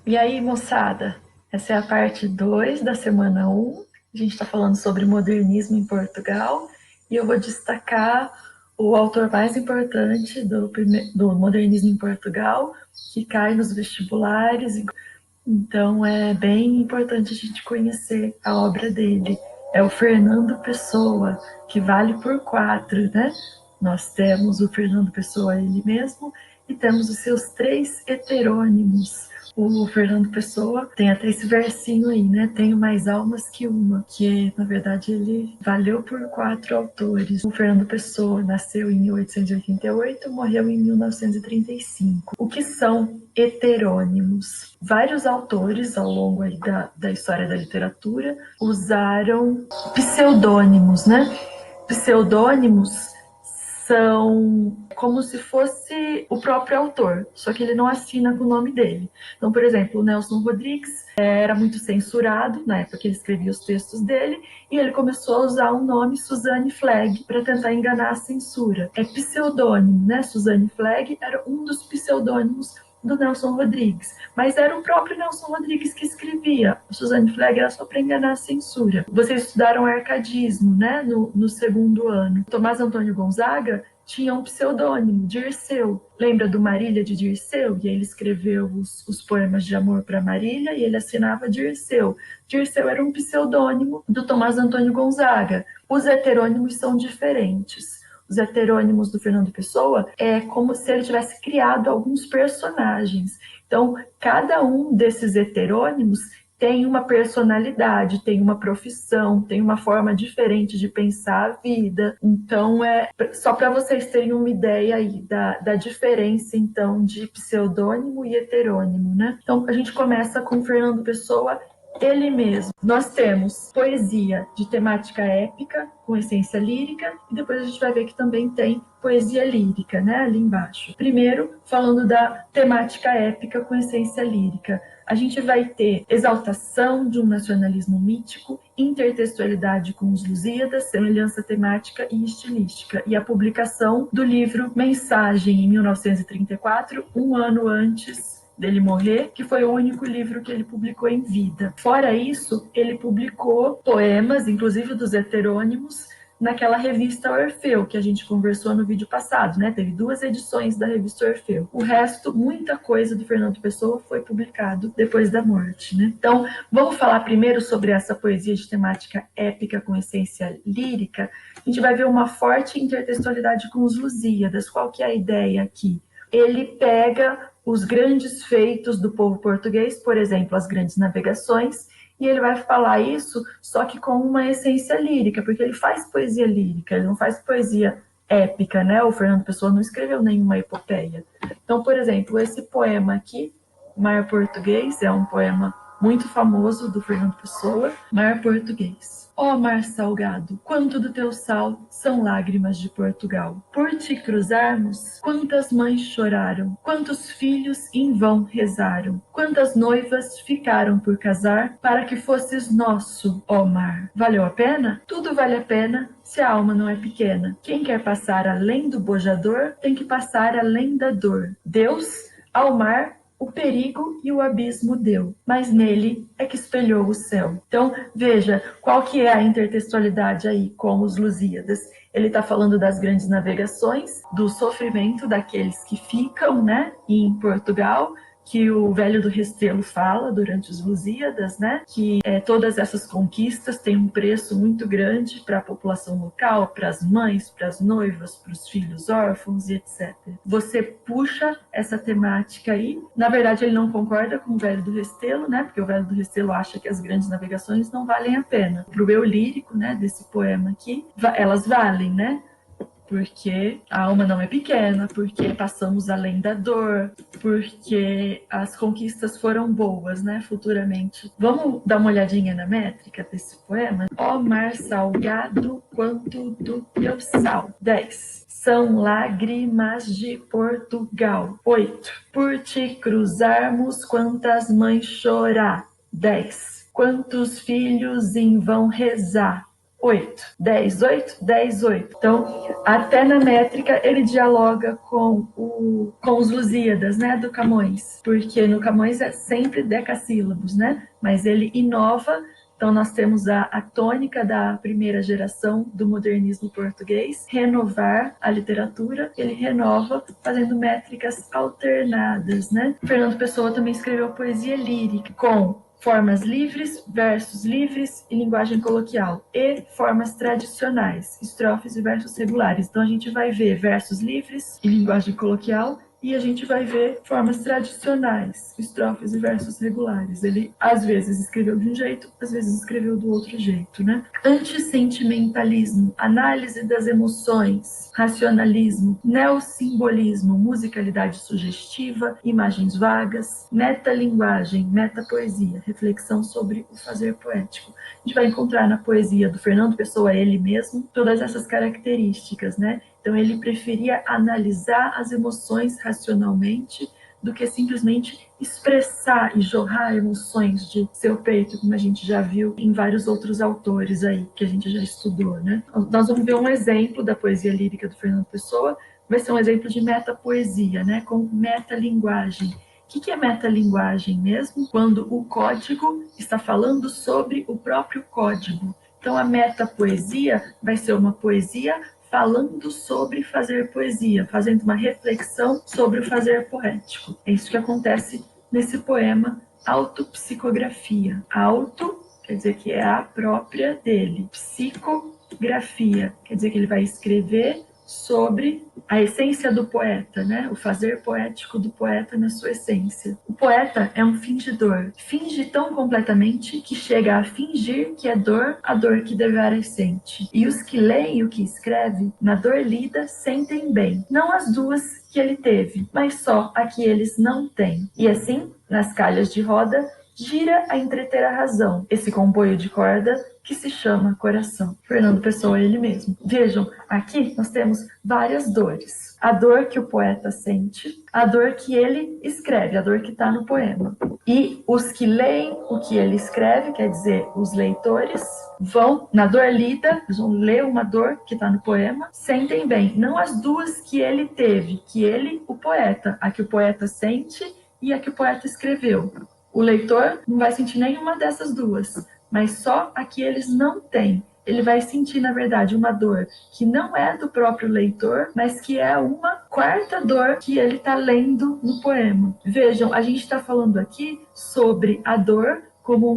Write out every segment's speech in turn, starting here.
E aí, moçada, essa é a parte 2 da semana 1. A gente está falando sobre modernismo em Portugal e eu vou destacar o autor mais importante do modernismo em Portugal, que cai nos vestibulares. Então é bem importante a gente conhecer a obra dele. É o Fernando Pessoa, que vale por 4, né? Nós temos o Fernando Pessoa ele mesmo e temos os seus 3 heterônimos. O Fernando Pessoa tem até esse versinho aí, né? Tenho mais almas que uma, que na verdade ele valeu por 4 autores. O Fernando Pessoa nasceu em 1888, morreu em 1935. O que são heterônimos? Vários autores ao longo aí da história da literatura usaram pseudônimos, né? Pseudônimos são como se fosse o próprio autor, só que ele não assina com o nome dele. Então, por exemplo, o Nelson Rodrigues era muito censurado na época que ele escrevia os textos dele, e ele começou a usar o nome Suzanne Flegg para tentar enganar a censura. É pseudônimo, né? Suzanne Flegg era um dos pseudônimos do Nelson Rodrigues, mas era o próprio Nelson Rodrigues que escrevia. A Suzanne Flegg era só para enganar a censura. Vocês estudaram arcadismo, né, no segundo ano. Tomás Antônio Gonzaga tinha um pseudônimo, Dirceu. Lembra do Marília de Dirceu? E ele escreveu os poemas de amor para Marília e ele assinava Dirceu. Dirceu era um pseudônimo do Tomás Antônio Gonzaga. Os heterônimos são diferentes. Os heterônimos do Fernando Pessoa é como se ele tivesse criado alguns personagens. Então, cada um desses heterônimos tem uma personalidade, tem uma profissão, tem uma forma diferente de pensar a vida. Então, é só para vocês terem uma ideia aí da diferença, então, de pseudônimo e heterônimo, né? Então, a gente começa com o Fernando Pessoa, ele mesmo. Nós temos poesia de temática épica, com essência lírica, e depois a gente vai ver que também tem poesia lírica, né, ali embaixo. Primeiro, falando da temática épica com essência lírica, a gente vai ter exaltação de um nacionalismo mítico, intertextualidade com os Lusíadas, semelhança temática e estilística, e a publicação do livro Mensagem, em 1934, um ano antes dele morrer, que foi o único livro que ele publicou em vida. Fora isso, ele publicou poemas, inclusive dos heterônimos, naquela revista Orfeu, que a gente conversou no vídeo passado, né? Teve 2 edições da revista Orfeu. O resto, muita coisa do Fernando Pessoa foi publicado depois da morte, né? Então, vamos falar primeiro sobre essa poesia de temática épica com essência lírica. A gente vai ver uma forte intertextualidade com os Lusíadas. Qual que é a ideia aqui? Ele pega os grandes feitos do povo português, por exemplo, as grandes navegações, e ele vai falar isso só que com uma essência lírica, porque ele faz poesia lírica, ele não faz poesia épica, né? O Fernando Pessoa não escreveu nenhuma epopeia. Então, por exemplo, esse poema aqui, Mar Português, é um poema muito famoso do Fernando Pessoa, Mar Português. Ó mar salgado, quanto do teu sal são lágrimas de Portugal. Por te cruzarmos, quantas mães choraram, quantos filhos em vão rezaram, quantas noivas ficaram por casar para que fosses nosso, ó mar. Valeu a pena? Tudo vale a pena se a alma não é pequena. Quem quer passar além do bojador tem que passar além da dor. Deus, ao mar, o perigo e o abismo deu, mas nele é que espelhou o céu. Então, veja, qual que é a intertextualidade aí com os Lusíadas? Ele está falando das grandes navegações, do sofrimento daqueles que ficam, né, em Portugal, que o Velho do Restelo fala durante os Lusíadas, né? Que todas essas conquistas têm um preço muito grande para a população local, para as mães, para as noivas, para os filhos órfãos e etc. Você puxa essa temática aí. Na verdade, ele não concorda com o Velho do Restelo, né? Porque o Velho do Restelo acha que as grandes navegações não valem a pena. Para o eu lírico, né, desse poema aqui, elas valem, né? Porque a alma não é pequena, porque passamos além da dor, porque as conquistas foram boas, né, futuramente. Vamos dar uma olhadinha na métrica desse poema? Ó mar salgado, quanto do teu sal. 10. São lágrimas de Portugal. 8. Por te cruzarmos, quantas mães chorar. 10. Quantos filhos em vão rezar. 8, 10, 8, 10, 8. Então, até na métrica, ele dialoga com os Lusíadas, né, do Camões, porque no Camões é sempre decassílabos, né, mas ele inova. Então, nós temos a tônica da primeira geração do modernismo português, renovar a literatura. Ele renova fazendo métricas alternadas, né? Fernando Pessoa também escreveu poesia lírica, com formas livres, versos livres e linguagem coloquial, e formas tradicionais, estrofes e versos regulares. Então, a gente vai ver versos livres e linguagem coloquial, e a gente vai ver formas tradicionais, estrofes e versos regulares. Ele, às vezes, escreveu de um jeito, às vezes escreveu do outro jeito, né? Antissentimentalismo, análise das emoções, racionalismo, neossimbolismo, musicalidade sugestiva, imagens vagas, metalinguagem, metapoesia, reflexão sobre o fazer poético. A gente vai encontrar na poesia do Fernando Pessoa, ele mesmo, todas essas características, né? Então, ele preferia analisar as emoções racionalmente do que simplesmente expressar e jorrar emoções de seu peito, como a gente já viu em vários outros autores aí, que a gente já estudou, né? Nós vamos ver um exemplo da poesia lírica do Fernando Pessoa, vai ser um exemplo de metapoesia, né? Com metalinguagem. O que é metalinguagem mesmo? Quando o código está falando sobre o próprio código. Então, a metapoesia vai ser uma poesia falando sobre fazer poesia, fazendo uma reflexão sobre o fazer poético. É isso que acontece nesse poema Autopsicografia. Auto quer dizer que é a própria dele. Psicografia quer dizer que ele vai escrever sobre a essência do poeta, né? O fazer poético do poeta na sua essência. O poeta é um fingidor. Finge tão completamente que chega a fingir que é dor a dor que deveras sente. E os que leem o que escreve, na dor lida, sentem bem. Não as duas que ele teve, mas só a que eles não têm. E assim, nas calhas de roda, gira a entreter a razão, esse comboio de corda que se chama coração. Fernando Pessoa, ele mesmo. Vejam, aqui nós temos várias dores. A dor que o poeta sente, a dor que ele escreve, a dor que está no poema. E os que leem o que ele escreve, quer dizer, os leitores, vão, na dor lida, eles vão ler uma dor que está no poema, sentem bem. Não as duas que ele teve, que ele, o poeta, a que o poeta sente e a que o poeta escreveu. O leitor não vai sentir nenhuma dessas duas, mas só a que eles não têm. Ele vai sentir, na verdade, uma dor que não é do próprio leitor, mas que é uma quarta dor que ele está lendo no poema. Vejam, a gente está falando aqui sobre a dor como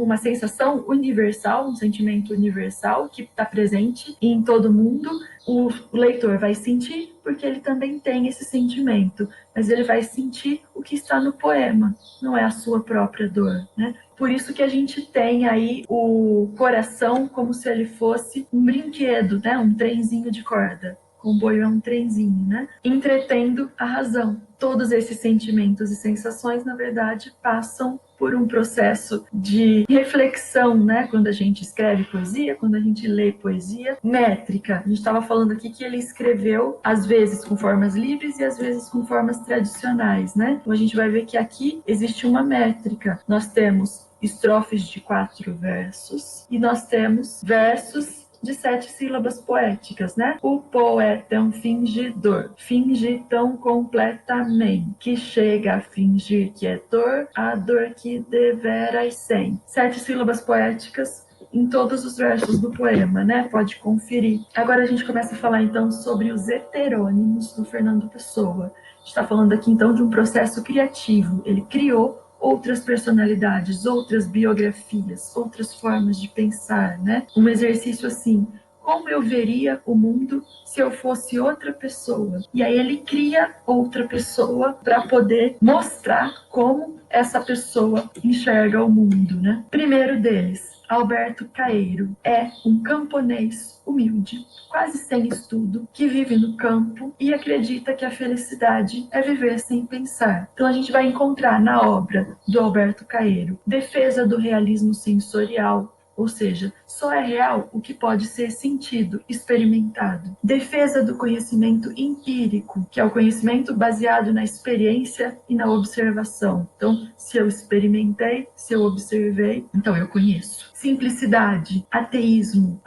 uma sensação universal, um sentimento universal que está presente em todo mundo. O leitor vai sentir porque ele também tem esse sentimento, mas ele vai sentir o que está no poema, não é a sua própria dor, né? Por isso que a gente tem aí o coração como se ele fosse um brinquedo, né? Um trenzinho de corda. O comboio é um trenzinho, né? Entretendo a razão. Todos esses sentimentos e sensações, na verdade, passam por um processo de reflexão, né? Quando a gente escreve poesia, quando a gente lê poesia. Métrica. A gente estava falando aqui que ele escreveu, às vezes com formas livres e às vezes com formas tradicionais, né? Então a gente vai ver que aqui existe uma métrica. Nós temos estrofes de 4 versos e nós temos versos de 7 sílabas poéticas, né? O poeta é um fingidor, finge tão completamente, que chega a fingir que é dor, a dor que deveras sem. 7 sílabas poéticas em todos os versos do poema, né? Pode conferir. Agora a gente começa a falar então sobre os heterônimos do Fernando Pessoa. A gente está falando aqui então de um processo criativo. Ele criou outras personalidades, outras biografias, outras formas de pensar, né? Um exercício assim, como eu veria o mundo se eu fosse outra pessoa? E aí ele cria outra pessoa para poder mostrar como essa pessoa enxerga o mundo, né? Primeiro deles, Alberto Caeiro, é um camponês humilde, quase sem estudo, que vive no campo e acredita que a felicidade é viver sem pensar. Então a gente vai encontrar na obra do Alberto Caeiro defesa do realismo sensorial, ou seja, só é real o que pode ser sentido, experimentado. Defesa do conhecimento empírico, que é o conhecimento baseado na experiência e na observação. Então, se eu experimentei, se eu observei, então eu conheço. Simplicidade, ateísmo,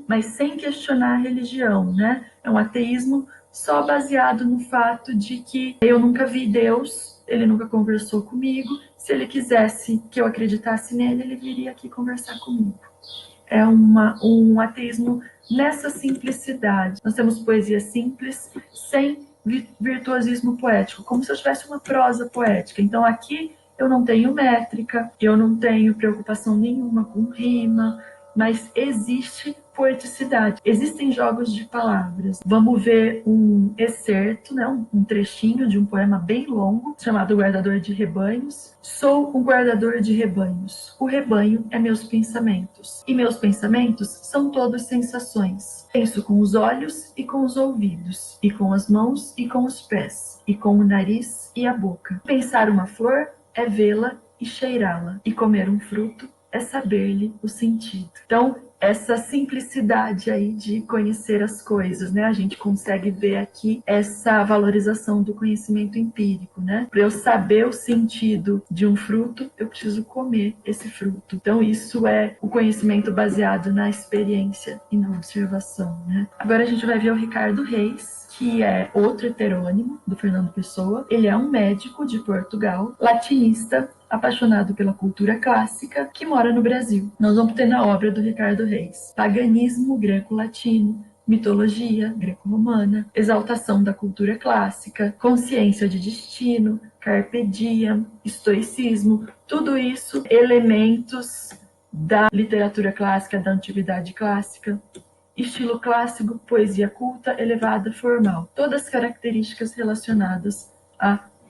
mas sem questionar a religião, né? É um ateísmo só baseado no fato de que eu nunca vi Deus, ele nunca conversou comigo. Se ele quisesse que eu acreditasse nele, ele viria aqui conversar comigo. É um ateísmo nessa simplicidade. Nós temos poesia simples, sem virtuosismo poético, como se eu tivesse uma prosa poética. Então aqui eu não tenho métrica, eu não tenho preocupação nenhuma com rima, mas existe poeticidade. Existem jogos de palavras. Vamos ver um excerto, né, um trechinho de um poema bem longo, chamado Guardador de Rebanhos. Sou um guardador de rebanhos. O rebanho é meus pensamentos. E meus pensamentos são todos sensações. Penso com os olhos e com os ouvidos, e com as mãos e com os pés, e com o nariz e a boca. Pensar uma flor é vê-la e cheirá-la, e comer um fruto é saber-lhe o sentido. Então, essa simplicidade aí de conhecer as coisas, né? A gente consegue ver aqui essa valorização do conhecimento empírico, né? Para eu saber o sentido de um fruto, eu preciso comer esse fruto. Então, isso é o conhecimento baseado na experiência e na observação, né? Agora a gente vai ver o Ricardo Reis, que é outro heterônimo do Fernando Pessoa. Ele é um médico de Portugal, latinista, apaixonado pela cultura clássica, que mora no Brasil. Nós vamos ter na obra do Ricardo Reis paganismo greco-latino, mitologia greco-romana, exaltação da cultura clássica, consciência de destino, carpe diem, estoicismo, tudo isso elementos da literatura clássica, da antiguidade clássica. Estilo clássico, poesia culta, elevada, formal. Todas características relacionadas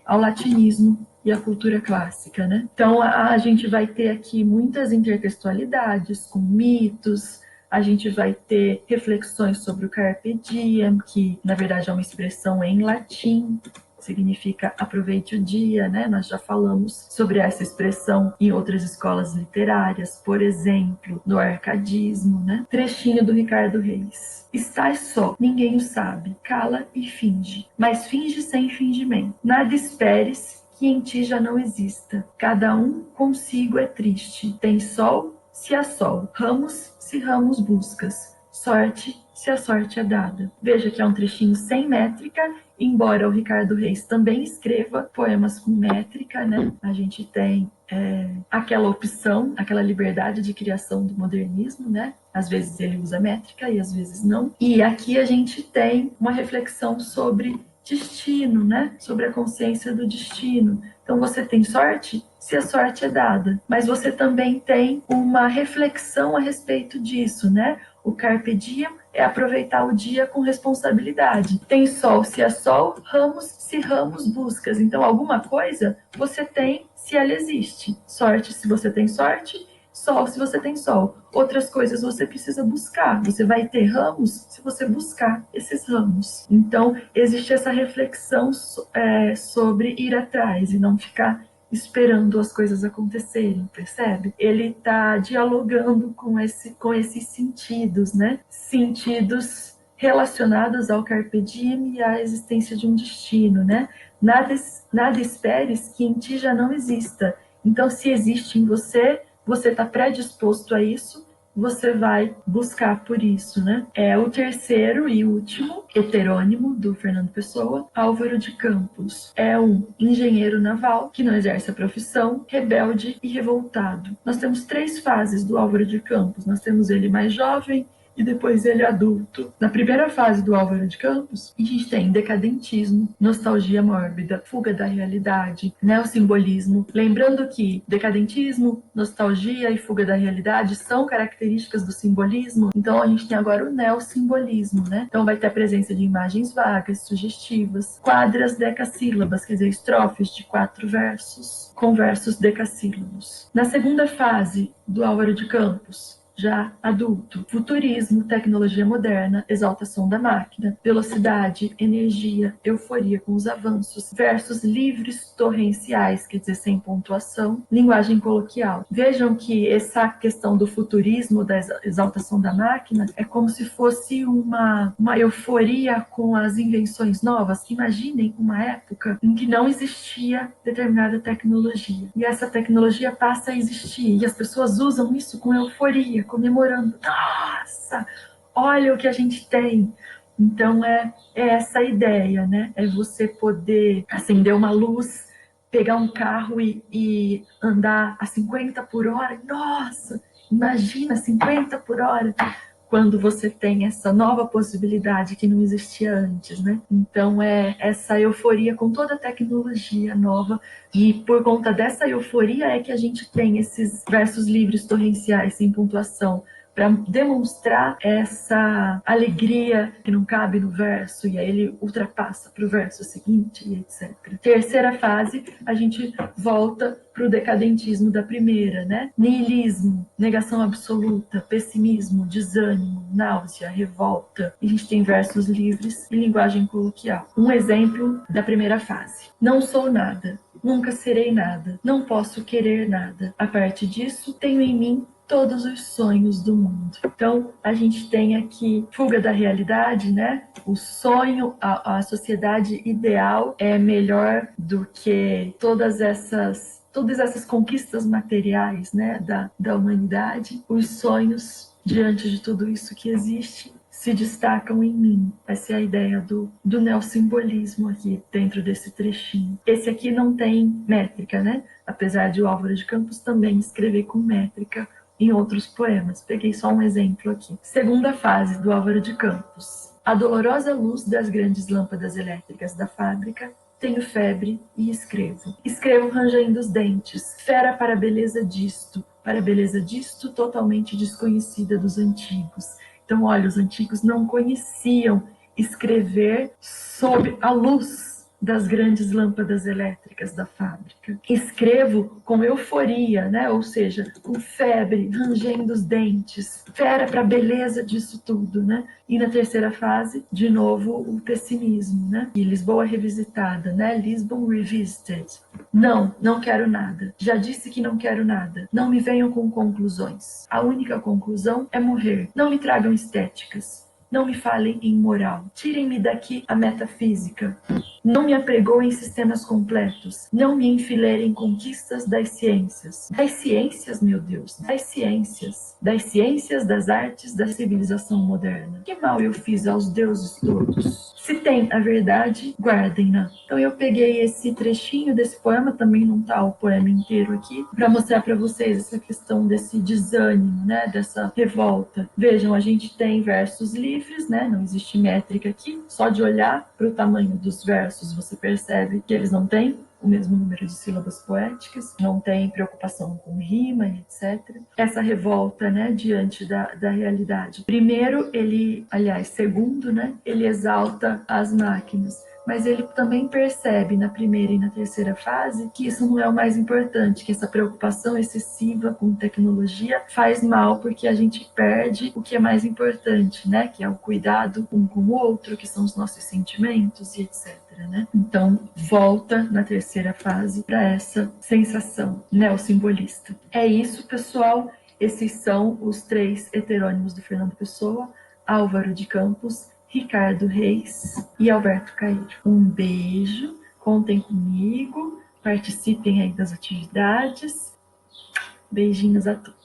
ao latinismo e à cultura clássica, né? Então, a gente vai ter aqui muitas intertextualidades com mitos, a gente vai ter reflexões sobre o carpe diem, que, na verdade, é uma expressão em latim, significa aproveite o dia, né? Nós já falamos sobre essa expressão em outras escolas literárias, por exemplo, no arcadismo, né? Trechinho do Ricardo Reis. Estás só, ninguém o sabe, cala e finge, mas finge sem fingimento. Nada esperes que em ti já não exista. Cada um consigo é triste. Tem sol, se há sol. Ramos, se ramos buscas. Sorte, se a sorte é dada. Veja que é um trechinho sem métrica, embora o Ricardo Reis também escreva poemas com métrica, né? A gente tem aquela opção, aquela liberdade de criação do modernismo, né? Às vezes ele usa métrica e às vezes não. E aqui a gente tem uma reflexão sobre destino, né? Sobre a consciência do destino. Então você tem sorte se a sorte é dada, mas você também tem uma reflexão a respeito disso, né? O carpe diem é aproveitar o dia com responsabilidade. Tem sol se há sol, ramos se ramos buscas. Então alguma coisa você tem se ela existe. Sorte se você tem sorte, sol se você tem sol. Outras coisas você precisa buscar. Você vai ter ramos se você buscar esses ramos. Então existe essa reflexão sobre ir atrás e não ficar esperando as coisas acontecerem, percebe? Ele está dialogando com esses sentidos, né? Sentidos relacionados ao carpe diem e à existência de um destino, né? Nada esperes que em ti já não exista. Então, se existe em você, você está predisposto a isso, você vai buscar por isso, né? É o terceiro e último heterônimo do Fernando Pessoa, Álvaro de Campos. É um engenheiro naval que não exerce a profissão, rebelde e revoltado. Nós temos 3 fases do Álvaro de Campos. Nós temos ele mais jovem, e depois ele adulto. Na primeira fase do Álvaro de Campos, a gente tem decadentismo, nostalgia mórbida, fuga da realidade, neossimbolismo. Lembrando que decadentismo, nostalgia e fuga da realidade são características do simbolismo, então a gente tem agora o neossimbolismo, né? Então vai ter a presença de imagens vagas, sugestivas, quadras decassílabas, quer dizer, estrofes de 4 versos, com versos decassílabos. Na segunda fase do Álvaro de Campos, já adulto. Futurismo, tecnologia moderna, exaltação da máquina, velocidade, energia, euforia com os avanços, versos livres torrenciais, quer dizer, sem pontuação, linguagem coloquial. Vejam que essa questão do futurismo, da exaltação da máquina, é como se fosse uma euforia com as invenções novas. Imaginem uma época em que não existia determinada tecnologia, e essa tecnologia passa a existir, e as pessoas usam isso com euforia, comemorando. Nossa, olha o que a gente tem. Então é essa ideia, né? É você poder acender uma luz, pegar um carro e andar a 50 por hora. Nossa, imagina 50 por hora, quando você tem essa nova possibilidade que não existia antes, né? Então é essa euforia com toda a tecnologia nova, e por conta dessa euforia é que a gente tem esses versos livres torrenciais sem pontuação, para demonstrar essa alegria que não cabe no verso, e aí ele ultrapassa para o verso seguinte, e etc. Terceira fase, a gente volta para o decadentismo da primeira, né? Niilismo, negação absoluta, pessimismo, desânimo, náusea, revolta. E a gente tem versos livres e linguagem coloquial. Um exemplo da primeira fase. Não sou nada, nunca serei nada, não posso querer nada. A partir disso, tenho em mim todos os sonhos do mundo. Então, a gente tem aqui fuga da realidade, né? O sonho, a sociedade ideal é melhor do que todas essas conquistas materiais, né, da humanidade. Os sonhos, diante de tudo isso que existe, se destacam em mim. Essa é a ideia do neossimbolismo aqui, dentro desse trechinho. Esse aqui não tem métrica, né? Apesar de o Álvaro de Campos também escrever com métrica em outros poemas. Peguei só um exemplo aqui. Segunda fase do Álvaro de Campos. A dolorosa luz das grandes lâmpadas elétricas da fábrica. Tenho febre e escrevo. Escrevo rangendo os dentes. Fera para a beleza disto. Para a beleza disto totalmente desconhecida dos antigos. Então, olha, os antigos não conheciam escrever sob a luz das grandes lâmpadas elétricas da fábrica. Escrevo com euforia, né? Ou seja, com febre, rangendo os dentes, fera para a beleza disso tudo, né? E na terceira fase, de novo, o pessimismo, né? E Lisboa revisitada, né? Lisbon revisited. Não quero nada. Já disse que não quero nada. Não me venham com conclusões. A única conclusão é morrer. Não me tragam estéticas. Não me falem em moral. Tirem-me daqui a metafísica. Não me apregoem sistemas completos. Não me enfileirem conquistas das ciências. Das ciências, meu Deus, das ciências. Das ciências, das artes, da civilização moderna. Que mal eu fiz aos deuses todos? Se tem a verdade, guardem-na. Então eu peguei esse trechinho desse poema, também não está o poema inteiro aqui, para mostrar para vocês essa questão desse desânimo, né, dessa revolta. Vejam, a gente tem versos livres, né, não existe métrica aqui, só de olhar para o tamanho dos versos você percebe que eles não têm o mesmo número de sílabas poéticas, não tem preocupação com rima e etc. Essa revolta, né, diante da realidade. Primeiro, segundo, né, ele exalta as máquinas, mas ele também percebe na primeira e na terceira fase que isso não é o mais importante, que essa preocupação excessiva com tecnologia faz mal, porque a gente perde o que é mais importante, né? Que é o cuidado um com o outro, que são os nossos sentimentos e etc. Né? Então, volta na terceira fase para essa sensação neossimbolista. É isso, pessoal. Esses são os 3 heterônimos do Fernando Pessoa: Álvaro de Campos, Ricardo Reis e Alberto Caeiro. Um beijo, contem comigo, participem aí das atividades. Beijinhos a todos.